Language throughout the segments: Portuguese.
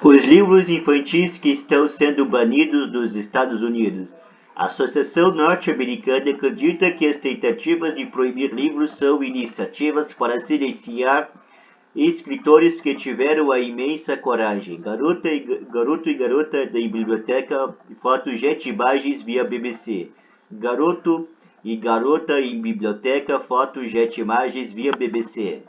Os livros infantis que estão sendo banidos dos Estados Unidos. A Associação Norte-Americana acredita que as tentativas de proibir livros são iniciativas para silenciar escritores que tiveram a imensa coragem. Garoto e garota da biblioteca, fotos jet imagens via BBC. Garoto e garota em biblioteca, fotos jet imagens via BBC.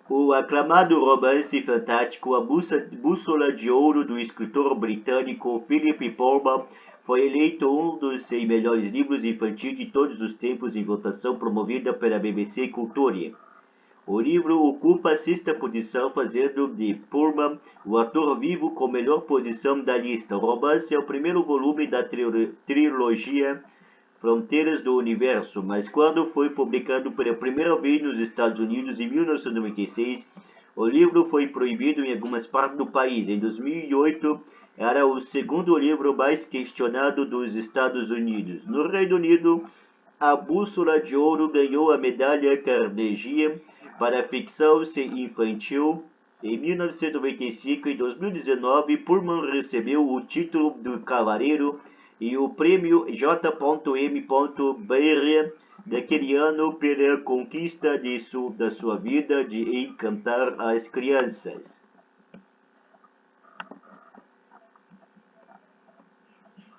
O aclamado romance fantástico A Bússola de Ouro, do escritor britânico Philip Pullman, foi eleito um dos 100 melhores livros infantis de todos os tempos em votação promovida pela BBC Culture. O livro ocupa a sexta posição, fazendo de Pullman o ator vivo com melhor posição da lista. O romance é o primeiro volume da trilogia Fronteiras do Universo, mas quando foi publicado pela primeira vez nos Estados Unidos em 1996, o livro foi proibido em algumas partes do país. Em 2008, era o segundo livro mais questionado dos Estados Unidos. No Reino Unido, A Bússola de Ouro ganhou a medalha Carnegie para a ficção infantil. Em 1995 e 2019, Pullman recebeu o título do Cavaleiro e o prêmio J.M. Barrie daquele ano pela conquista da sua vida de encantar as crianças.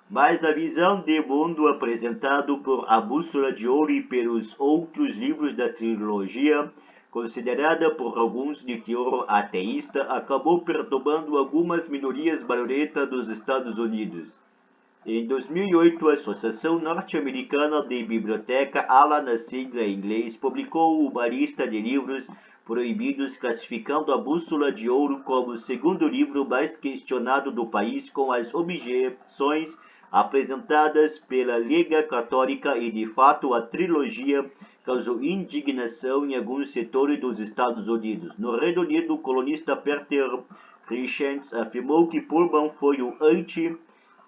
Mas a visão de mundo apresentado por A Bússola de Ouro e pelos outros livros da trilogia, considerada por alguns de teor ateísta, acabou perturbando algumas minorias barulhentas dos Estados Unidos. Em 2008, a Associação Norte-Americana de Biblioteca, ALA na sigla em inglês, publicou uma lista de livros proibidos, classificando A Bússola de Ouro como o segundo livro mais questionado do país, com as objeções apresentadas pela Liga Católica, e de fato a trilogia causou indignação em alguns setores dos Estados Unidos. No Reino Unido, o colunista Peter Richards afirmou que Pullman foi o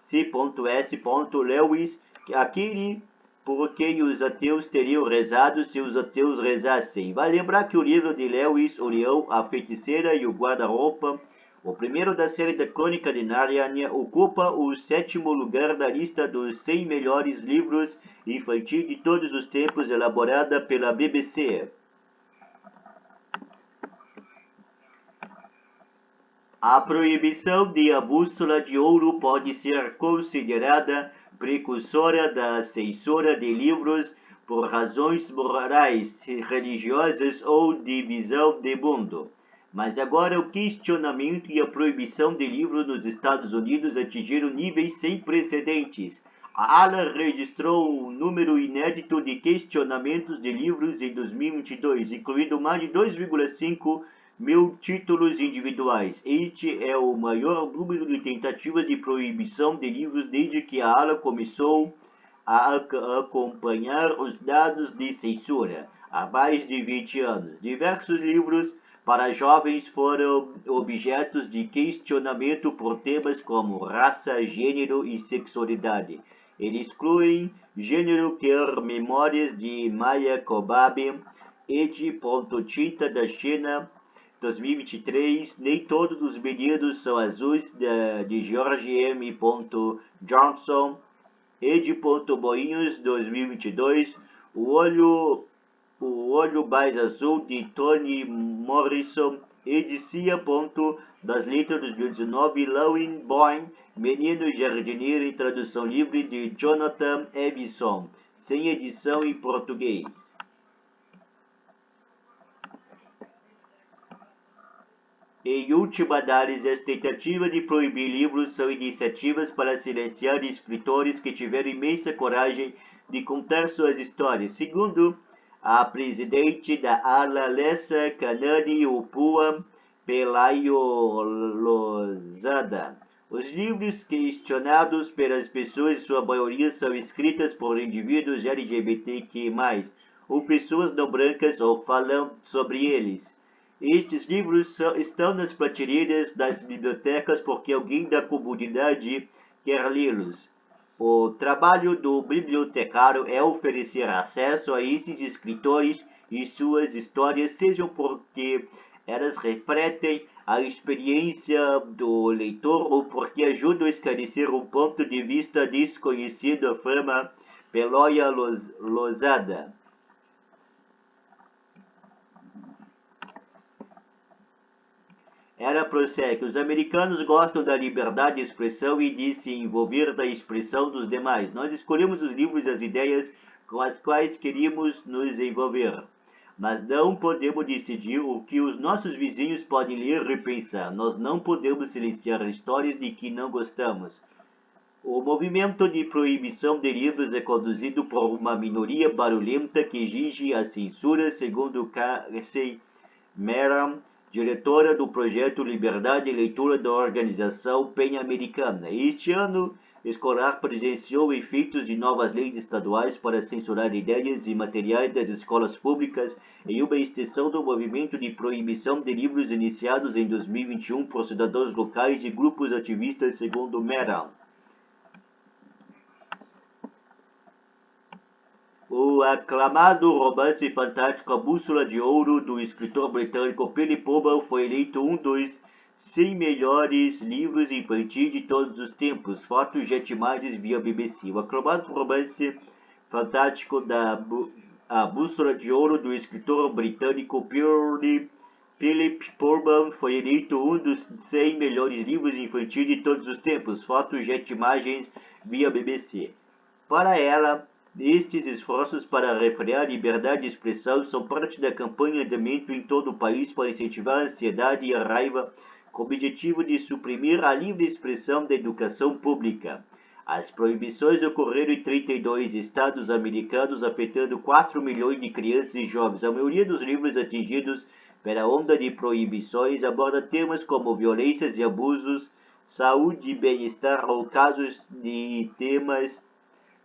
C.S. Lewis, aquele por quem os ateus teriam rezado se os ateus rezassem. Vai lembrar que o livro de Lewis, O Leão, a Feiticeira e o Guarda-Roupa, o primeiro da série da Crônica de Nárnia, ocupa o 7º lugar da lista dos 100 melhores livros infantis de todos os tempos, elaborada pela BBC. A proibição de A Bússola de Ouro pode ser considerada precursora da censura de livros por razões morais, religiosas ou de visão de mundo. Mas agora o questionamento e a proibição de livros nos Estados Unidos atingiram níveis sem precedentes. A ALA registrou um número inédito de questionamentos de livros em 2022, incluindo mais de 2,5 mil títulos individuais. Este é o maior número de tentativas de proibição de livros desde que a ALA começou a acompanhar os dados de censura há mais de 20 anos. Diversos livros para jovens foram objetos de questionamento por temas como raça, gênero e sexualidade. Eles excluem Gênero Quer Memórias de Maya Kobabe, Ed.Tinta da China, 2023, Nem Todos os Meninos São Azuis, de George M. Johnson, Ed.Boinhos, 2022, o Olho Mais Azul, de Toni Morrison, Edicia. Das Letras, 2019, Lewin Boyne, Menino Jardineiro, em tradução livre, de Jonathan Evison, sem edição em português. Em última análise, as tentativas de proibir livros são iniciativas para silenciar escritores que tiveram imensa coragem de contar suas histórias. Segundo a presidente da ALA, Lessa Kanani Upua Pelayo Lozada, os livros questionados pelas pessoas, em sua maioria, são escritos por indivíduos LGBTQ+, ou pessoas não brancas, ou falam sobre eles. Estes livros estão nas prateleiras das bibliotecas porque alguém da comunidade quer lê-los. O trabalho do bibliotecário é oferecer acesso a esses escritores e suas histórias, sejam porque Elas refletem a experiência do leitor ou porque ajudam a esclarecer um ponto de vista desconhecido, afirma Peloia Lozada. Ela prossegue: os americanos gostam da liberdade de expressão e de se envolver na expressão dos demais. Nós escolhemos os livros e as ideias com as quais queríamos nos envolver. Mas não podemos decidir o que os nossos vizinhos podem ler e pensar. Nós não podemos silenciar histórias de que não gostamos. O movimento de proibição de livros é conduzido por uma minoria barulhenta que exige a censura, segundo Casey Meram, diretora do projeto Liberdade e Leitura da Organização Pan-Americana. Este ano escolar presenciou efeitos de novas leis estaduais para censurar ideias e materiais das escolas públicas e uma extensão do movimento de proibição de livros iniciados em 2021 por cidadãos locais e grupos ativistas, segundo Meram. O aclamado romance fantástico A Bússola de Ouro, do escritor britânico Philip Pullman, foi eleito um dos 100 melhores livros infantis de todos os tempos, fotos de imagens via BBC. O aclamado romance fantástico A Bússola de Ouro, do escritor britânico Philip Pullman, foi eleito um dos 100 melhores livros infantis de todos os tempos, fotos de imagens via BBC. Para ela, estes esforços para refrear a liberdade de expressão são parte da campanha de andamento em todo o país para incentivar a ansiedade e a raiva, com o objetivo de suprimir a livre expressão da educação pública. As proibições ocorreram em 32 estados americanos, afetando 4 milhões de crianças e jovens. A maioria dos livros atingidos pela onda de proibições aborda temas como violências e abusos, saúde e bem-estar ou casos de temas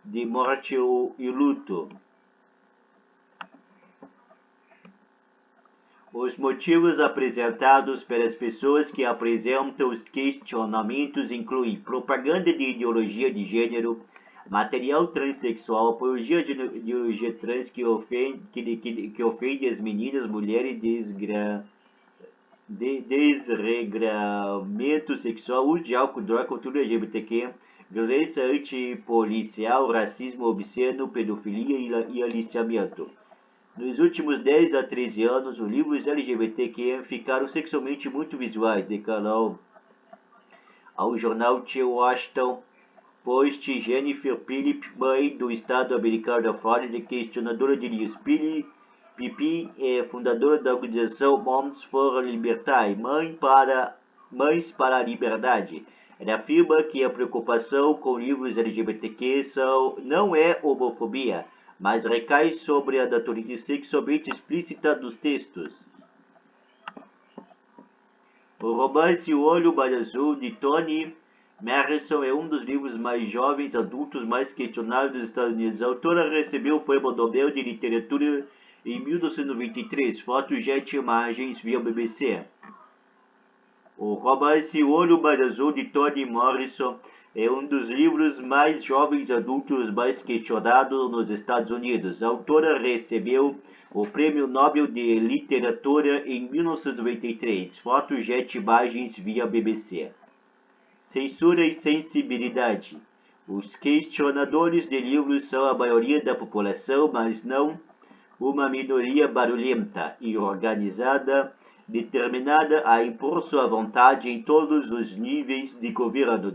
de morte e luto. Os motivos apresentados pelas pessoas que apresentam os questionamentos incluem propaganda de ideologia de gênero, material transexual, apologia de ideologia trans que ofende as meninas, mulheres, desregramento sexual, uso de álcool, droga, cultura LGBTQ, violência antipolicial, racismo obsceno, pedofilia e aliciamento. Nos últimos 10 a 13 anos, os livros LGBTQ ficaram sexualmente muito visuais, declarou ao jornal The Washington Post Jennifer Phillips, mãe do estado americano da Flórida, questionadora de livros. Pipi é fundadora da organização Moms for Liberty, Mães para a Liberdade. Ela afirma que a preocupação com livros LGBTQ não é homofobia, mas recai sobre a natureza sexualmente explícita dos textos. O romance O Olho Mais Azul, de Toni Morrison, é um dos livros mais jovens adultos mais questionados dos Estados Unidos. A autora recebeu o Prêmio Nobel de Literatura em 1993, fotos de imagens via BBC. O romance O Olho Mais Azul, de Toni Morrison, é um dos livros mais jovens adultos mais questionados nos Estados Unidos. A autora recebeu o Prêmio Nobel de Literatura em 1993, fotos de imagens via BBC. Censura e sensibilidade. Os questionadores de livros são a maioria da população, mas não uma minoria barulhenta e organizada, determinada a impor sua vontade em todos os níveis de governo,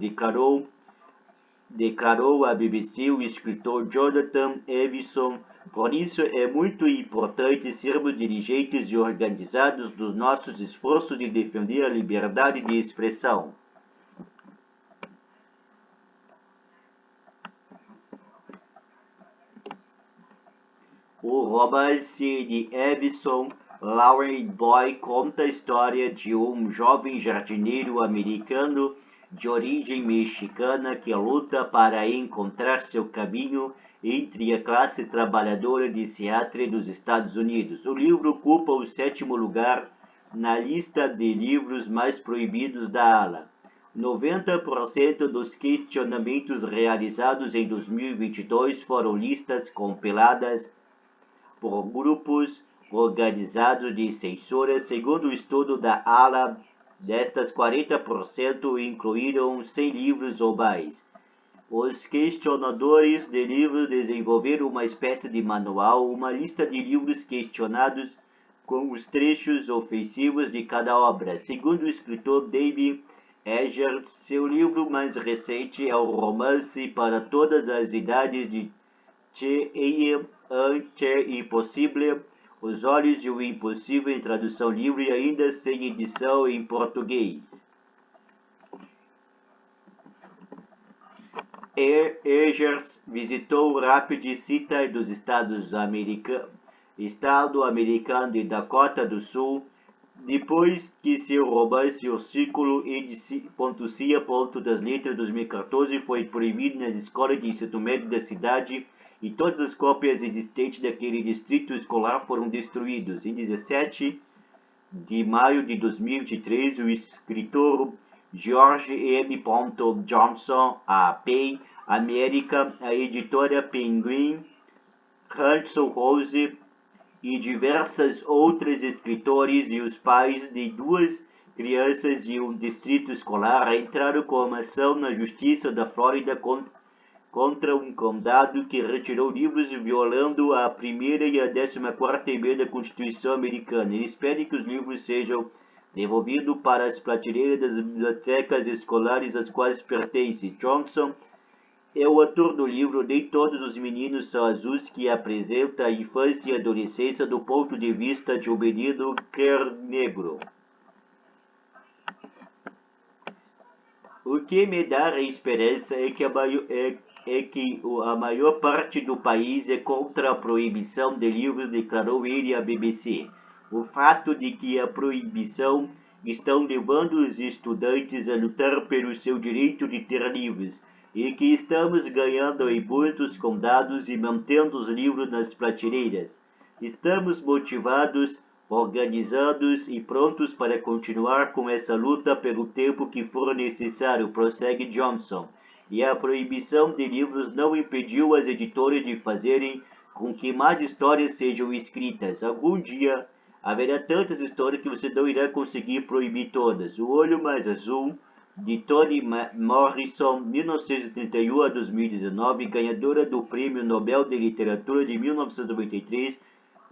declarou à BBC o escritor Jonathan Evison. Por isso é muito importante sermos diligentes e organizados nos nossos esforços de defender a liberdade de expressão. O romance de Evison, Lauren Boy, conta a história de um jovem jardineiro americano de origem mexicana que luta para encontrar seu caminho entre a classe trabalhadora de Seattle dos Estados Unidos. O livro ocupa o 7º lugar na lista de livros mais proibidos da ALA. 90% dos questionamentos realizados em 2022 foram listas compiladas por grupos organizados de censuras. Segundo o estudo da ALA, destas 40% incluíram 100 livros ou mais. Os questionadores de livros desenvolveram uma espécie de manual, uma lista de livros questionados com os trechos ofensivos de cada obra. Segundo o escritor David Eggers, seu livro mais recente é o romance para todas as idades de Te Impossível, Os Olhos e o Impossível, em tradução livre e ainda sem edição em português. Eggers visitou o Rapid City dos estado americano de Dakota do Sul, depois que seu romance O Círculo C. das Letras 2014 foi proibido nas escolas de ensino médio da cidade e todas as cópias existentes daquele distrito escolar foram destruídas. Em 17 de maio de 2023, o escritor George M. Johnson, a PEN América, a editora Penguin, Hudson Rose e diversas outras escritores e os pais de 2 crianças de um distrito escolar entraram com uma ação na Justiça da Flórida contra um condado que retirou livros violando a primeira e a 14ª emenda da Constituição americana. Eles pedem que os livros sejam devolvidos para as prateleiras das bibliotecas escolares às quais pertencem. Johnson é o autor do livro Nem Todos os Meninos São Azuis, que apresenta a infância e adolescência do ponto de vista de um menino queer negro. O que me dá a esperança é que a maior parte do país é contra a proibição de livros, declarou ele à BBC. O fato de que a proibição estão levando os estudantes a lutar pelo seu direito de ter livros, e que estamos ganhando em muitos condados e mantendo os livros nas prateleiras. Estamos motivados, organizados e prontos para continuar com essa luta pelo tempo que for necessário, prossegue Johnson. E a proibição de livros não impediu as editoras de fazerem com que mais histórias sejam escritas. Algum dia haverá tantas histórias que você não irá conseguir proibir todas. O Olho Mais Azul, de Toni Morrison, 1931 a 2019, ganhadora do Prêmio Nobel de Literatura de 1993,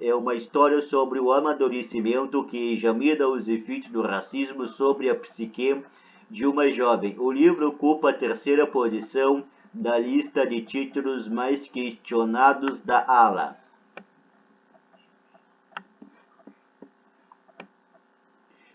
é uma história sobre o amadurecimento que examina os efeitos do racismo sobre a psique de uma jovem. O livro ocupa a 3ª posição da lista de títulos mais questionados da ALA.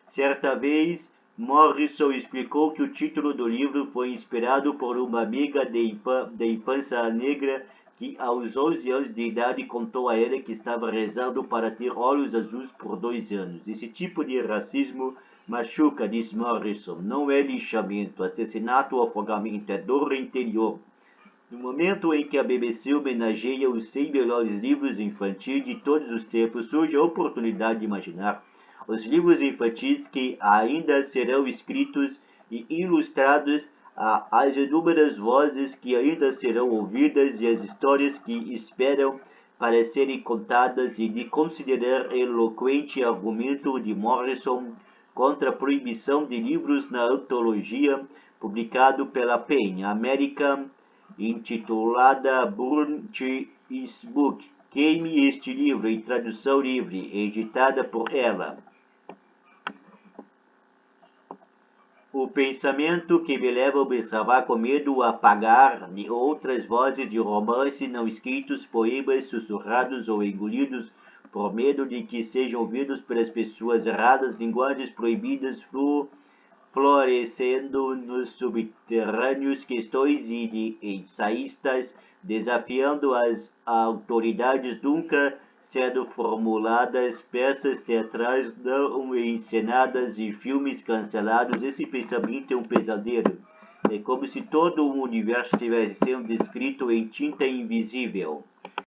Certa vez, Morrison explicou que o título do livro foi inspirado por uma amiga de infância negra que, aos 11 anos de idade, contou a ela que estava rezando para ter olhos azuis por 2 anos. Esse tipo de racismo machuca, disse Morrison. Não é lixamento, assassinato ou afogamento, é dor interior. No momento em que a BBC homenageia os 100 melhores livros infantis de todos os tempos, surge a oportunidade de imaginar os livros infantis que ainda serão escritos e ilustrados, as inúmeras vozes que ainda serão ouvidas e as histórias que esperam para serem contadas, e de considerar eloquente argumento de Morrison contra a proibição de livros na antologia publicado pela PEN América, intitulada Burn This Book, Queime Este Livro, em tradução livre, editada por ela. O pensamento que me leva a observar com medo o apagar de outras vozes de romance não escritos, poemas sussurrados ou engolidos por medo de que sejam ouvidos pelas pessoas erradas, linguagens proibidas florescendo nos subterrâneos, questões e de ensaístas desafiando as autoridades nunca sendo formuladas, peças teatrais não encenadas e filmes cancelados. Esse pensamento é um pesadelo. É como se todo o universo estivesse sendo descrito em tinta invisível.